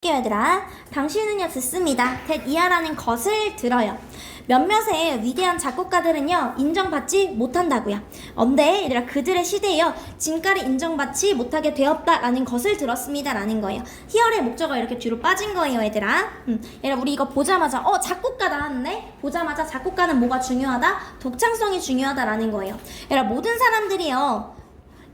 볼게요, 얘들아. 당신은요, 듣습니다. 이하라는 것을 들어요. 몇몇의 위대한 작곡가들은요, 인정받지 못한다고요. 언데 얘들아, 그들의 시대에요, 진가를 인정받지 못하게 되었다라는 것을 들었습니다라는 거예요. 히얼의 목적어가 이렇게 뒤로 빠진 거예요, 얘들아. 얘들아, 우리 이거 보자마자 작곡가 나왔네? 보자마자 작곡가는 뭐가 중요하다? 독창성이 중요하다라는 거예요. 얘들아, 모든 사람들이요,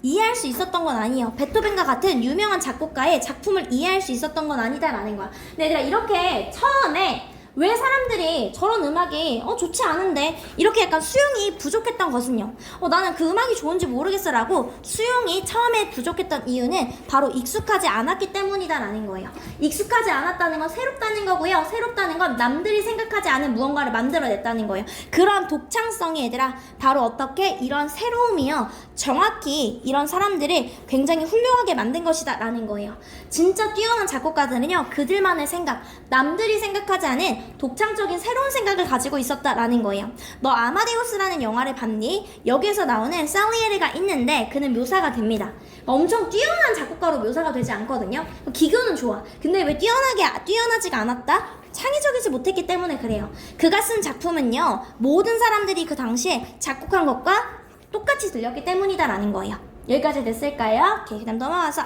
이해할 수 있었던 건 아니에요. 베토벤과 같은 유명한 작곡가의 작품을 이해할 수 있었던 건 아니다라는 거야. 근데 얘들아, 이렇게 처음에 왜 사람들이 저런 음악이 좋지 않은데 이렇게 약간 수용이 부족했던 것은요, 나는 그 음악이 좋은지 모르겠어 라고 수용이 처음에 부족했던 이유는 바로 익숙하지 않았기 때문이다라는 거예요. 익숙하지 않았다는 건 새롭다는 거고요, 새롭다는 건 남들이 생각하지 않은 무언가를 만들어냈다는 거예요. 그런 독창성이 얘들아, 바로 어떻게 이런 새로움이요, 정확히 이런 사람들을 굉장히 훌륭하게 만든 것이다 라는 거예요. 진짜 뛰어난 작곡가들은요, 그들만의 생각, 남들이 생각하지 않은 독창적인 새로운 생각을 가지고 있었다라는 거예요. 너 아마데우스라는 영화를 봤니? 여기에서 나오는 살리에르가 있는데 그는 묘사가 됩니다. 엄청 뛰어난 작곡가로 묘사가 되지 않거든요. 기교는 좋아. 근데 왜 뛰어나지가 않았다? 창의적이지 못했기 때문에 그래요. 그가 쓴 작품은요, 모든 사람들이 그 당시에 작곡한 것과 똑같이 들렸기 때문이다라는 거예요. 여기까지 됐을까요? 오케이, 그 다음 넘어가서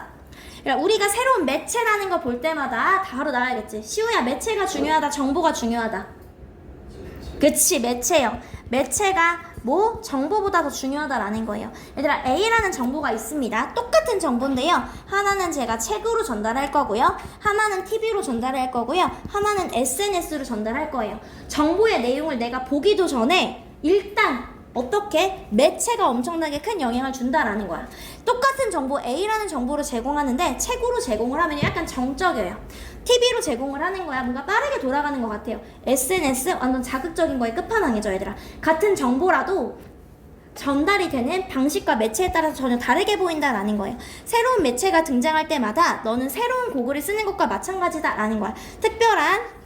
우리가 새로운 매체라는 거 볼 때마다 바로 나와야겠지. 시우야, 매체가 중요하다, 정보가 중요하다? 그치, 매체요. 매체가 뭐? 정보보다 더 중요하다라는 거예요. 얘들아, A라는 정보가 있습니다. 똑같은 정보인데요, 하나는 제가 책으로 전달할 거고요, 하나는 TV로 전달할 거고요, 하나는 SNS로 전달할 거예요. 정보의 내용을 내가 보기도 전에 일단 어떻게? 매체가 엄청나게 큰 영향을 준다라는 거야. 똑같은 정보 A라는 정보를 제공하는데 책으로 제공을 하면 약간 정적이에요. TV로 제공을 하는 거야, 뭔가 빠르게 돌아가는 것 같아요. SNS 완전 자극적인 거에 끝판왕이죠, 얘들아. 같은 정보라도 전달이 되는 방식과 매체에 따라서 전혀 다르게 보인다라는 거예요. 새로운 매체가 등장할 때마다 너는 새로운 고글을 쓰는 것과 마찬가지다라는 거야. 특별한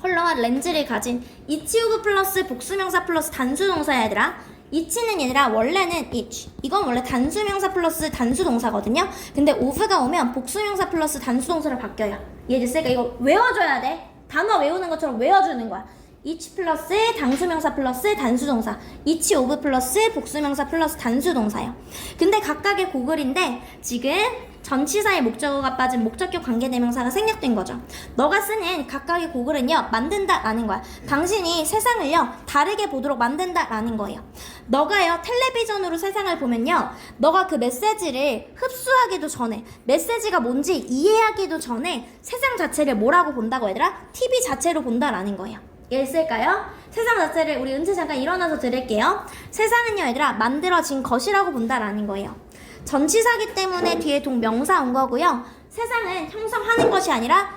컬러와 렌즈를 가진 이치 오브 플러스 복수명사 플러스 단수동사야, 얘들아. 이치는 얘들아, 원래는 each, 이건 원래 단수명사 플러스 단수동사거든요. 근데 오브가 오면 복수명사 플러스 단수동사로 바뀌어요. 이해됐을까? 이거 외워줘야 돼. 단어 외우는 것처럼 외워주는 거야. each 플러스 단수명사 플러스 단수동사, each of 플러스 복수명사 플러스 단수동사요. 근데 각각의 고글인데 지금 전치사의 목적어가 빠진 목적격 관계대명사가 생략된 거죠. 너가 쓰는 각각의 고글은요, 만든다라는 거야. 당신이 세상을요, 다르게 보도록 만든다라는 거예요. 너가요, 텔레비전으로 세상을 보면요, 너가 그 메시지를 흡수하기도 전에, 메시지가 뭔지 이해하기도 전에 세상 자체를 뭐라고 본다고, 얘들아? TV 자체로 본다라는 거예요. 이해했을까요? 세상 자체를 우리 은채 잠깐 일어나서 들을게요. 세상은요, 얘들아, 만들어진 것이라고 본다라는 거예요. 전치사기 때문에 뒤에 동명사 온 거고요. 세상은 형성하는 것이 아니라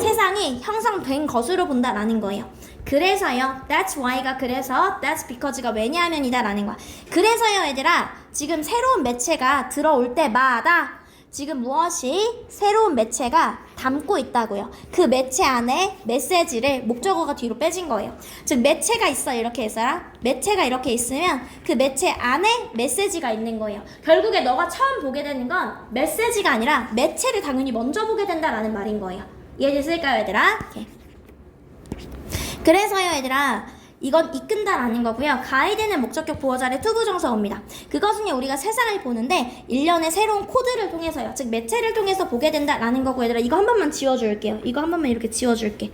세상이 형성된 것으로 본다라는 거예요. 그래서요, that's why가 그래서, that's because가 왜냐하면이다 라는 거야. 그래서요, 얘들아, 지금 새로운 매체가 들어올 때마다 지금 무엇이 새로운 매체가 담고 있다고요. 그 매체 안에 메시지를 목적어가 뒤로 빼진 거예요. 즉, 매체가 있어, 이렇게 해서라. 매체가 이렇게 있으면 그 매체 안에 메시지가 있는 거예요. 결국에 너가 처음 보게 되는 건 메시지가 아니라 매체를 당연히 먼저 보게 된다라는 말인 거예요. 이해됐을까요, 얘들아? 오케이. 그래서요, 얘들아, 이건 이끈다라는 거고요. 가이드는 목적격 보어자의 투부정사어입니다. 그것은요, 우리가 세상을 보는데 일련의 새로운 코드를 통해서요, 즉 매체를 통해서 보게 된다라는 거고, 얘들아, 이거 한 번만 지워줄게요. 이거 한 번만 이렇게 지워줄게.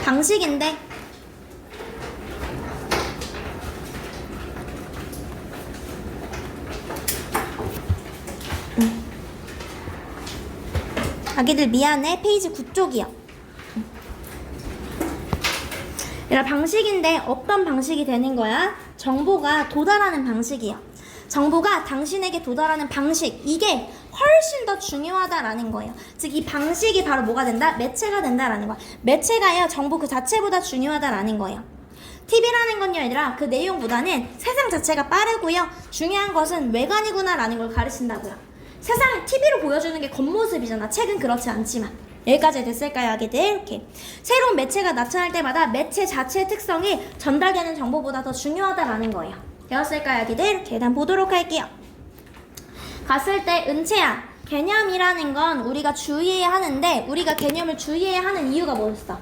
방식인데 아기들 미안해, 페이지 9쪽이요. 얘들아, 방식인데 어떤 방식이 되는 거야? 정보가 도달하는 방식이요. 정보가 당신에게 도달하는 방식, 이게 훨씬 더 중요하다라는 거예요. 즉, 이 방식이 바로 뭐가 된다? 매체가 된다라는 거야. 매체가요, 정보 그 자체보다 중요하다라는 거예요. TV라는 건요, 얘들아, 그 내용보다는 세상 자체가 빠르고요, 중요한 것은 외관이구나 라는 걸 가르친다고요. 세상을 TV로 보여주는 게 겉모습이잖아. 책은 그렇지 않지만. 여기까지 됐을까요, 아기들? 이렇게 새로운 매체가 나타날 때마다 매체 자체의 특성이 전달되는 정보보다 더 중요하다라는 거예요. 되었을까요, 아기들? 이렇게 일단 보도록 할게요. 갔을 때 은채야, 개념이라는 건 우리가 주의해야 하는데 우리가 개념을 주의해야 하는 이유가 뭐였어?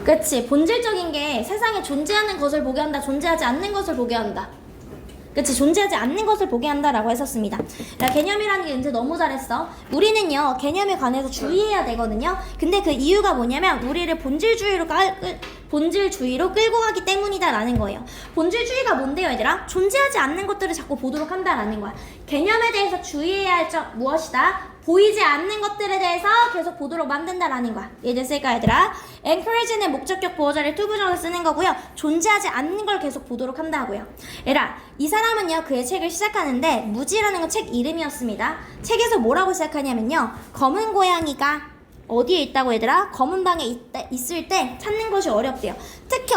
그치, 본질적인 게 세상에 존재하는 것을 보게 한다, 존재하지 않는 것을 보게 한다. 그치, 존재하지 않는 것을 보게 한다라고 했었습니다. 야, 개념이라는 게 이제 너무 잘했어. 우리는요 개념에 관해서 주의해야 되거든요. 근데 그 이유가 뭐냐면 우리를 본질주의로 끌고 가기 때문이다라는 거예요. 본질주의가 뭔데요, 얘들아? 존재하지 않는 것들을 자꾸 보도록 한다라는 거야. 개념에 대해서 주의해야 할 점 무엇이다? 보이지 않는 것들에 대해서 계속 보도록 만든다라는 거야. 이해됐을까, 얘들아? encourage는 목적격 보호자를 투부정을 쓰는 거고요. 존재하지 않는 걸 계속 보도록 한다고요. 얘들아, 이 사람은요 그의 책을 시작하는데 무지라는 건 책 이름이었습니다. 책에서 뭐라고 시작하냐면요, 검은 고양이가 어디에 있다고, 얘들아? 검은 방에 있을 때 찾는 것이 어렵대요. 특히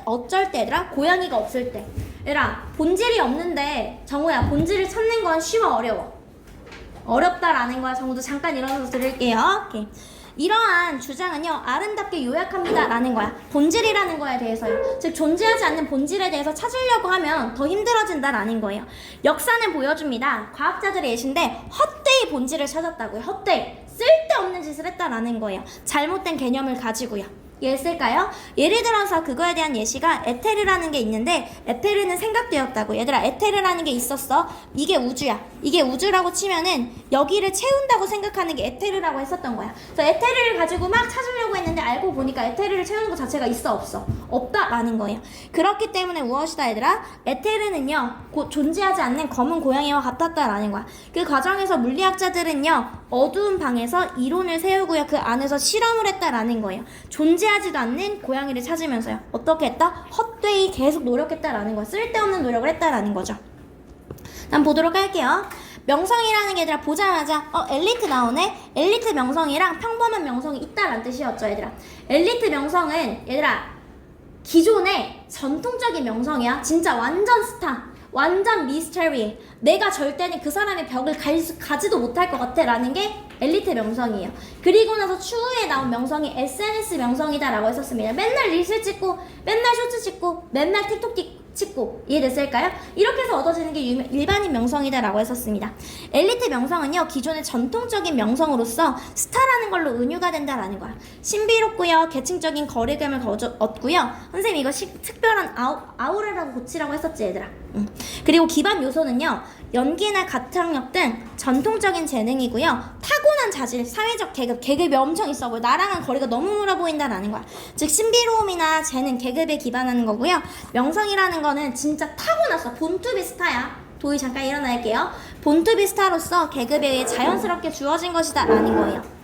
어쩔 때 얘들아? 고양이가 없을 때. 얘들아, 본질이 없는데 정우야, 본질을 찾는 건 쉬워, 어려워? 어렵다라는 거야. 정우도 잠깐 일어나서 들을게요. 오케이. 이러한 주장은요 아름답게 요약합니다 라는 거야. 본질이라는 거에 대해서요. 즉 존재하지 않는 본질에 대해서 찾으려고 하면 더 힘들어진다라는 거예요. 역사는 보여줍니다. 과학자들의 예시인데 헛되이 본질을 찾았다고요. 헛되이 쓸데없는 짓을 했다라는 거예요. 잘못된 개념을 가지고요. 이해했을까요? 예를 들어서 그거에 대한 예시가 에테르라는 게 있는데 에테르는 생각되었다고. 얘들아, 에테르라는 게 있었어. 이게 우주야. 이게 우주라고 치면은 여기를 채운다고 생각하는 게 에테르라고 했었던 거야. 그래서 에테르를 가지고 막 찾으려고 했는데 알고 보니까 에테르를 채우는 것 자체가 있어, 없어? 없다라는 거예요. 그렇기 때문에 무엇이다, 얘들아? 에테르는요 곧 존재하지 않는 검은 고양이와 같았다라는 거야. 그 과정에서 물리학자들은요 어두운 방에서 이론을 세우고요 그 안에서 실험을 했다라는 거예요. 존재하지도 않는 고양이를 찾으면서요 어떻게 했다? 헛되이 계속 노력했다라는 거야. 쓸데없는 노력을 했다라는 거죠. 한번 보도록 할게요. 명성이라는 게 얘들아 보자마자 엘리트 나오네? 엘리트 명성이랑 평범한 명성이 있다라는 뜻이었죠, 얘들아. 엘리트 명성은 얘들아 기존의 전통적인 명성이야. 진짜 완전 스타, 완전 미스터리. 내가 절대는 그 사람의 벽을 가지도 못할 것 같아 라는 게 엘리트 명성이에요. 그리고 나서 추후에 나온 명성이 SNS 명성이다 라고 했었습니다. 맨날 릴스 찍고 맨날 쇼츠 찍고 맨날 틱톡 찍고. 이해됐을까요? 이렇게 해서 얻어지는 게 일반인 명성이다 라고 했었습니다. 엘리트 명성은요 기존의 전통적인 명성으로서 스타라는 걸로 은유가 된다라는 거야. 신비롭고요 계층적인 거리감을 얻고요. 선생님 이거 특별한 아우라라고 고치라고 했었지, 얘들아. 그리고 기반 요소는요 연기나 가창력 등 전통적인 재능이고요. 타고난 자질, 사회적 계급이 엄청 있어 보여. 나랑은 거리가 너무 멀어 보인다라는 거야. 즉 신비로움이나 재능, 계급에 기반하는 거고요. 명성이라는 거는 진짜 타고났어. 본투비 스타야. 도희 잠깐 일어날게요. 본투비 스타로서 계급에 의해 자연스럽게 주어진 것이다 라는 거예요.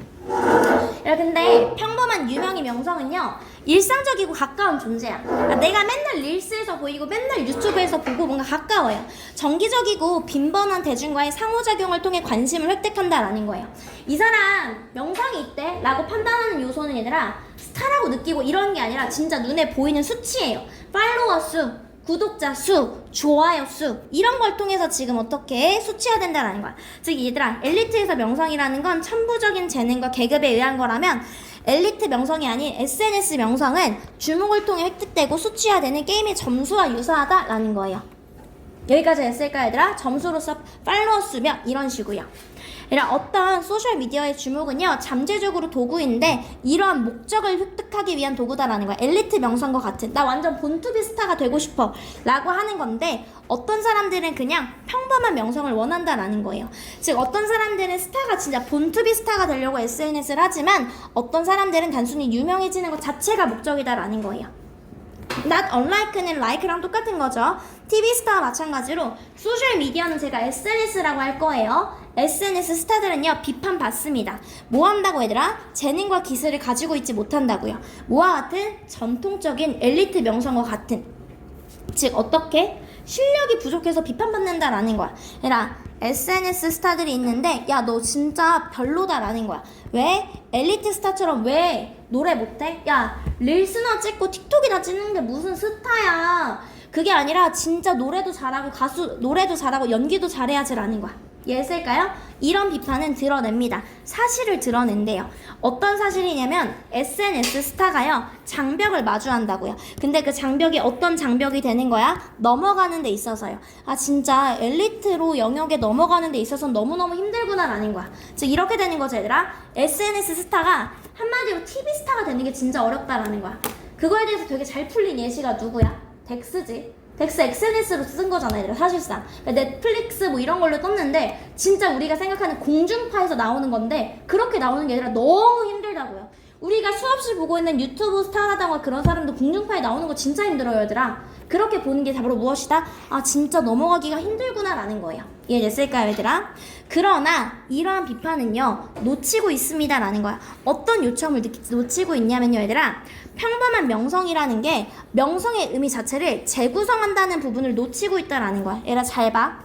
야, 근데 평범한 유명인 명성은요 일상적이고 가까운 존재야. 그러니까 내가 맨날 릴스에서 보이고 맨날 유튜브에서 보고 뭔가 가까워요. 정기적이고 빈번한 대중과의 상호작용을 통해 관심을 획득한다라는 거예요. 이 사람 명성이 있대 라고 판단하는 요소는 얘들아 스타라고 느끼고 이런 게 아니라 진짜 눈에 보이는 수치예요. 팔로워 수, 구독자 수, 좋아요 수, 이런 걸 통해서 지금 어떻게 수치화된다라는 거야. 즉 얘들아 엘리트에서 명성이라는 건 천부적인 재능과 계급에 의한 거라면 엘리트 명성이 아닌 SNS 명성은 주목을 통해 획득되고 수치화되는 게임의 점수와 유사하다라는 거예요. 여기까지 했을까, 얘들아? 점수로서 팔로워 수며 이런 식으로요. 어떤 소셜미디어의 주목은요 잠재적으로 도구인데 이러한 목적을 획득하기 위한 도구다라는 거야. 엘리트 명성과 같은, 나 완전 본투비 스타가 되고 싶어 라고 하는 건데 어떤 사람들은 그냥 평범한 명성을 원한다라는 거예요. 즉 어떤 사람들은 스타가 진짜 본투비 스타가 되려고 SNS를 하지만 어떤 사람들은 단순히 유명해지는 것 자체가 목적이다라는 거예요. not unlike는 like랑 똑같은 거죠. TV 스타와 마찬가지로 소셜미디어는 제가 SNS라고 할 거예요. SNS 스타들은요 비판받습니다. 뭐 한다고, 얘들아? 재능과 기술을 가지고 있지 못한다고요. 뭐와 같은? 전통적인 엘리트 명성과 같은, 즉 어떻게? 실력이 부족해서 비판받는다라는 거야. 얘들아 SNS 스타들이 있는데 야 너 진짜 별로다라는 거야. 왜? 엘리트 스타처럼 왜 노래 못해? 야 릴스나 찍고 틱톡이나 찍는 게 무슨 스타야. 그게 아니라 진짜 노래도 잘하고 노래도 잘하고 연기도 잘해야지라는 거야. 이해했을까요? 이런 비판은 드러냅니다. 사실을 드러낸대요. 어떤 사실이냐면 SNS 스타가요 장벽을 마주한다고요. 근데 그 장벽이 어떤 장벽이 되는 거야? 넘어가는 데 있어서요. 아 진짜 엘리트로 영역에 넘어가는 데 있어서 너무너무 힘들구나라는 거야. 즉 이렇게 되는 거죠 얘들아. SNS 스타가 한마디로 TV 스타가 되는 게 진짜 어렵다라는 거야. 그거에 대해서 되게 잘 풀린 예시가 누구야? 덱스지. 덱스 SNS로 쓴 거잖아 얘들아 사실상. 넷플릭스 뭐 이런 걸로 떴는데 진짜 우리가 생각하는 공중파에서 나오는 건데 그렇게 나오는 게 아니라 너무 힘들다고요. 우리가 수없이 보고 있는 유튜브 스타라던가 그런 사람들 공중파에 나오는 거 진짜 힘들어요 얘들아. 그렇게 보는 게 바로 무엇이다? 아 진짜 넘어가기가 힘들구나 라는 거예요. 이해됐을까요 얘들아? 그러나 이러한 비판은요 놓치고 있습니다 라는 거야. 어떤 요점을 놓치고 있냐면요 얘들아, 평범한 명성이라는 게 명성의 의미 자체를 재구성한다는 부분을 놓치고 있다라는 거야. 얘들아 잘 봐.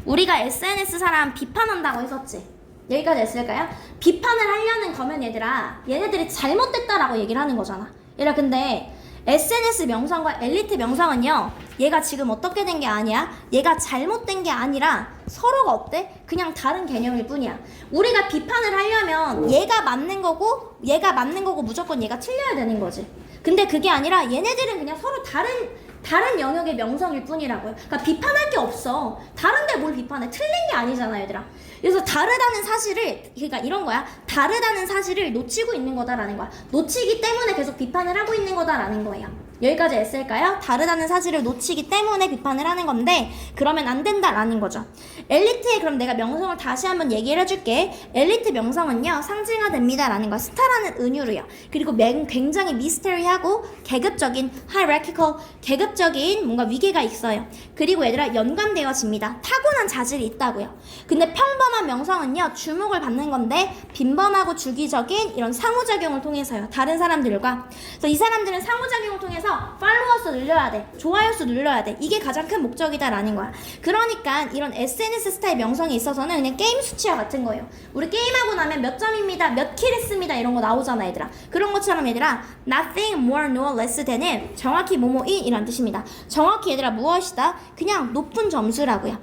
우리가 SNS 사람 비판한다고 했었지. 여기까지 했을까요? 비판을 하려는 거면 얘들아 얘네들이 잘못됐다라고 얘기를 하는 거잖아. 얘들아 근데 SNS 명성과 엘리트 명성은요 얘가 지금 어떻게 된 게 아니야. 얘가 잘못된 게 아니라 서로가 어때? 그냥 다른 개념일 뿐이야. 우리가 비판을 하려면 얘가 맞는 거고 무조건 얘가 틀려야 되는 거지. 근데 그게 아니라 얘네들은 그냥 서로 다른 영역의 명성일 뿐이라고요. 그러니까 비판할 게 없어. 다른데 뭘 비판해? 틀린 게 아니잖아 얘들아. 그래서 다르다는 사실을, 그러니까 이런 거야. 다르다는 사실을 놓치고 있는 거다라는 거야. 놓치기 때문에 계속 비판을 하고 있는 거다라는 거예요. 여기까지 했을까요? 다르다는 사실을 놓치기 때문에 비판을 하는 건데 그러면 안 된다라는 거죠. 엘리트의 그럼 내가 명성을 다시 한번 얘기를 해줄게. 엘리트 명성은요 상징화됩니다라는 거야. 스타라는 은유로요. 그리고 굉장히 미스테리하고 계급적인 hierarchical, 계급적인 뭔가 위계가 있어요. 그리고 얘들아 연관되어집니다. 타고난 자질이 있다고요. 근데 평범한 명성은요 주목을 받는 건데 빈번하고 주기적인 이런 상호작용을 통해서요. 다른 사람들과. 그래서 이 사람들은 상호작용을 통해서 팔로워 수 늘려야 돼. 좋아요 수 늘려야 돼. 이게 가장 큰 목적이다라는 거야. 그러니까 이런 SNS 스타의 명성에 있어서는 그냥 게임 수치와 같은 거예요. 우리 게임하고 나면 몇 점입니다, 몇 킬 했습니다 이런 거 나오잖아 얘들아. 그런 것처럼 얘들아 nothing more nor less than은 정확히 뭐뭐인 이란 뜻입니다. 정확히 얘들아 무엇이다? 그냥 높은 점수라고요.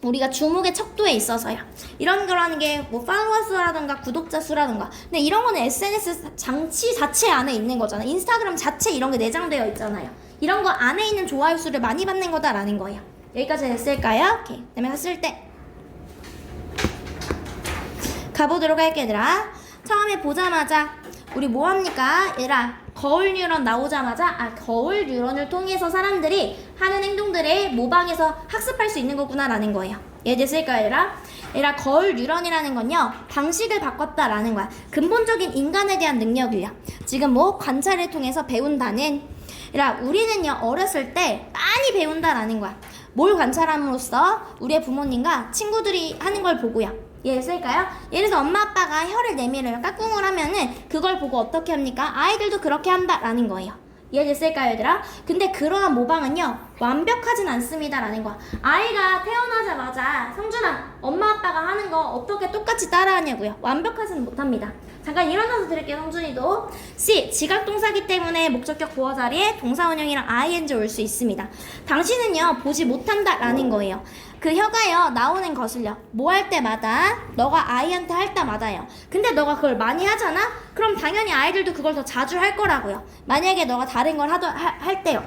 우리가 주목의 척도에 있어서요. 이런 거라는 게 뭐 팔로워 수라던가 구독자 수라던가. 근데 이런 거는 SNS 장치 자체 안에 있는 거잖아. 인스타그램 자체 이런 게 내장되어 있잖아요. 이런 거 안에 있는 좋아요 수를 많이 받는 거다라는 거예요. 여기까지 됐을까요? 오케이. 그다음에 갔을 때 가보도록 할게 얘들아. 처음에 보자마자 우리 뭐합니까? 얘들아 거울 뉴런 나오자마자 거울 뉴런을 통해서 사람들이 하는 행동들을 모방해서 학습할 수 있는 거구나라는 거예요. 이해됐을까요 얘들아? 얘들아 거울 뉴런이라는 건요 방식을 바꿨다라는 거야. 근본적인 인간에 대한 능력이야. 지금 관찰을 통해서 배운다는, 얘들아 우리는요 어렸을 때 많이 배운다라는 거야. 뭘 관찰함으로써? 우리의 부모님과 친구들이 하는 걸 보고요. 이해했을까요? 예를 들어서 엄마 아빠가 혀를 내밀어요. 까꿍을 하면은 그걸 보고 어떻게 합니까? 아이들도 그렇게 한다라는 거예요. 이해됐을까요 얘들아? 근데 그러한 모방은요 완벽하진 않습니다라는 거야. 아이가 태어나자마자 성준아 엄마 아빠가 하는 거 어떻게 똑같이 따라하냐고요. 완벽하지는 못합니다. 잠깐 일어나서 드릴게요. 성준이도 C. 지각동사기 때문에 목적격 보어 자리에 동사원형이랑 ing 올 수 있습니다. 당신은요 보지 못한다라는 거예요. 그 혀가요 나오는 것을요 뭐 할 때마다 너가 아이한테 할 때마다요. 근데 너가 그걸 많이 하잖아? 그럼 당연히 아이들도 그걸 더 자주 할 거라고요. 만약에 너가 다른 걸 할 때요.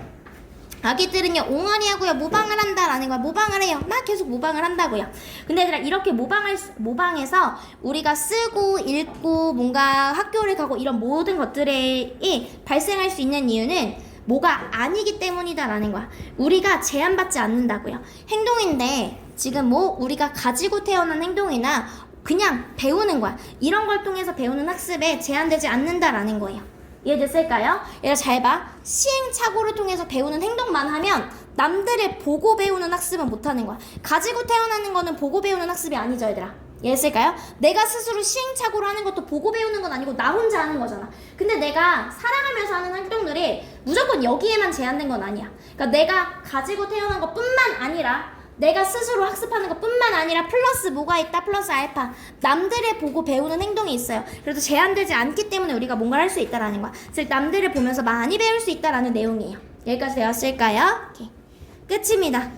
아기들은요 옹알이 하고요 모방을 한다라는 거야. 모방을 해요. 막 계속 모방을 한다고요. 근데 얘들아 이렇게 모방해서 우리가 쓰고 읽고 뭔가 학교를 가고 이런 모든 것들이 발생할 수 있는 이유는 뭐가 아니기 때문이다라는 거야. 우리가 제한받지 않는다고요. 행동인데 지금 우리가 가지고 태어난 행동이나 그냥 배우는 거야. 이런 걸 통해서 배우는 학습에 제한되지 않는다라는 거예요. 이해됐을까요? 얘가 잘 봐. 시행착오를 통해서 배우는 행동만 하면 남들을 보고 배우는 학습은 못하는 거야. 가지고 태어나는 거는 보고 배우는 학습이 아니죠 얘들아. 이해했을까요? 내가 스스로 시행착오를 하는 것도 보고 배우는 건 아니고 나 혼자 하는 거잖아. 근데 내가 살아가면서 하는 활동들이 무조건 여기에만 제한된 건 아니야. 그러니까 내가 가지고 태어난 것뿐만 아니라 내가 스스로 학습하는 것뿐만 아니라 플러스 뭐가 있다? 플러스 알파. 남들을 보고 배우는 행동이 있어요. 그래도 제한되지 않기 때문에 우리가 뭔가를 할 수 있다라는 거야. 즉 남들을 보면서 많이 배울 수 있다라는 내용이에요. 여기까지 되었을까요? 오케이. 끝입니다.